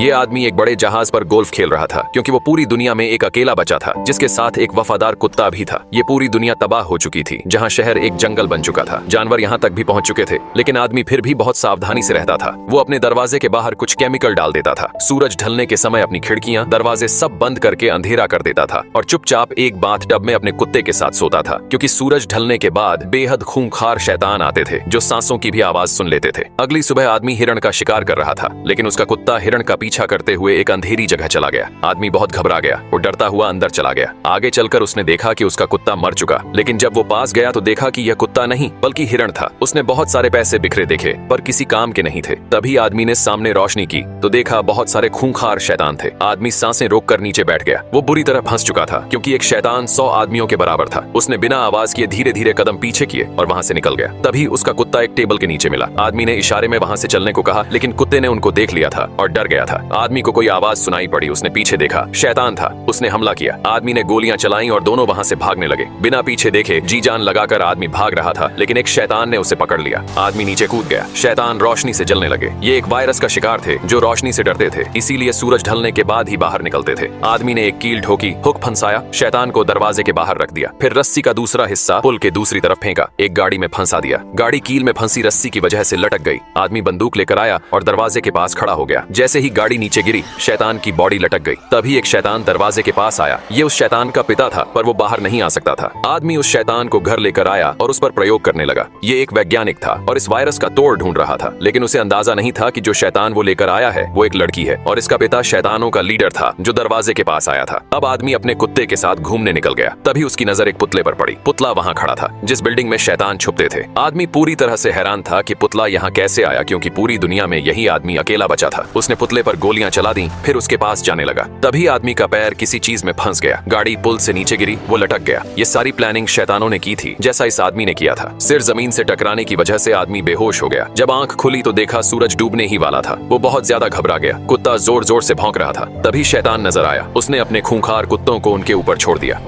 ये आदमी एक बड़े जहाज पर गोल्फ खेल रहा था क्योंकि वो पूरी दुनिया में एक अकेला बचा था जिसके साथ एक वफादार कुत्ता भी था। ये पूरी दुनिया तबाह हो चुकी थी, जहाँ शहर एक जंगल बन चुका था। जानवर यहाँ तक भी पहुंच चुके थे, लेकिन आदमी फिर भी बहुत सावधानी से रहता था। वो अपने दरवाजे के बाहर कुछ केमिकल डाल देता था। सूरज ढलने के समय अपनी खिड़कियां, दरवाजे सब बंद करके अंधेरा कर देता था और चुपचाप एक बाथ टब में अपने कुत्ते के साथ सोता था, क्योंकि सूरज ढलने के बाद बेहद खूंखार शैतान आते थे जो सांसों की भी आवाज सुन लेते थे। अगली सुबह आदमी हिरण का शिकार कर रहा था, लेकिन उसका कुत्ता हिरण का पीछा करते हुए एक अंधेरी जगह चला गया। आदमी बहुत घबरा गया। वो डरता हुआ अंदर चला गया। आगे चलकर उसने देखा कि उसका कुत्ता मर चुका, लेकिन जब वो पास गया तो देखा कि यह कुत्ता नहीं बल्कि हिरण था। उसने बहुत सारे पैसे बिखरे देखे पर किसी काम के नहीं थे। तभी आदमी ने सामने रोशनी की तो देखा बहुत सारे खूंखार शैतान थे। आदमी सांसें रोककर नीचे बैठ गया। वो बुरी तरह फंस चुका था क्योंकि एक शैतान 100 आदमियों के बराबर था। उसने बिना आवाज किए धीरे धीरे कदम पीछे किए और वहां से निकल गया। तभी उसका कुत्ता एक टेबल के नीचे मिला। आदमी ने इशारे में वहां से चलने को कहा, लेकिन कुत्ते ने उनको देख लिया था और डर गया था। आदमी को कोई आवाज सुनाई पड़ी। उसने पीछे देखा, शैतान था। उसने हमला किया। आदमी ने गोलियां चलाई और दोनों वहां से भागने लगे। बिना पीछे देखे जी जान लगाकर आदमी भाग रहा था, लेकिन एक शैतान ने उसे पकड़ लिया। आदमी नीचे कूद गया। शैतान रोशनी से जलने लगे। ये एक वायरस का शिकार थे जो रोशनी से डरते थे, इसीलिए सूरज ढलने के बाद ही बाहर निकलते थे। आदमी ने एक कील ठोकी, हुक फंसाया, शैतान को दरवाजे के बाहर रख दिया। फिर रस्सी का दूसरा हिस्सा पुल के दूसरी तरफ फेंका, एक गाड़ी में फंसा दिया। गाड़ी कील में फंसी रस्सी की वजह से लटक गई। आदमी बंदूक लेकर आया और दरवाजे के पास खड़ा हो गया। जैसे ही गाड़ी नीचे गिरी, शैतान की बॉडी लटक गई। तभी एक शैतान दरवाजे के पास आया। ये उस शैतान का पिता था, पर वो बाहर नहीं आ सकता था। आदमी उस शैतान को घर लेकर आया और उस पर प्रयोग करने लगा। ये एक वैज्ञानिक था और इस वायरस का तोड़ ढूंढ रहा था, लेकिन उसे अंदाजा नहीं था कि जो शैतान वो लेकर आया है वो एक लड़की है और इसका पिता शैतानों का लीडर था जो दरवाजे के पास आया था। अब आदमी अपने कुत्ते के साथ घूमने निकल गया। तभी उसकी नजर एक पुतले पर पड़ी। पुतला वहां खड़ा था जिस बिल्डिंग में शैतान छुपते थे। आदमी पूरी तरह से हैरान था कि पुतला यहाँ कैसे आया, क्योंकि पूरी दुनिया में यही आदमी अकेला बचा था। उसने पुतले पर गोलियां चला दी, फिर उसके पास जाने लगा। तभी आदमी का पैर किसी चीज में फंस गया। गाड़ी पुल से नीचे गिरी, वो लटक गया। ये सारी प्लानिंग शैतानों ने की थी, जैसा इस आदमी ने किया था। सिर जमीन से टकराने की वजह से आदमी बेहोश हो गया। जब आंख खुली तो देखा सूरज डूबने ही वाला था। वो बहुत ज्यादा घबरा गया। कुत्ता जोर जोर से भौंक रहा था। तभी शैतान नजर आया। उसने अपने खूंखार कुत्तों को उनके ऊपर छोड़ दिया।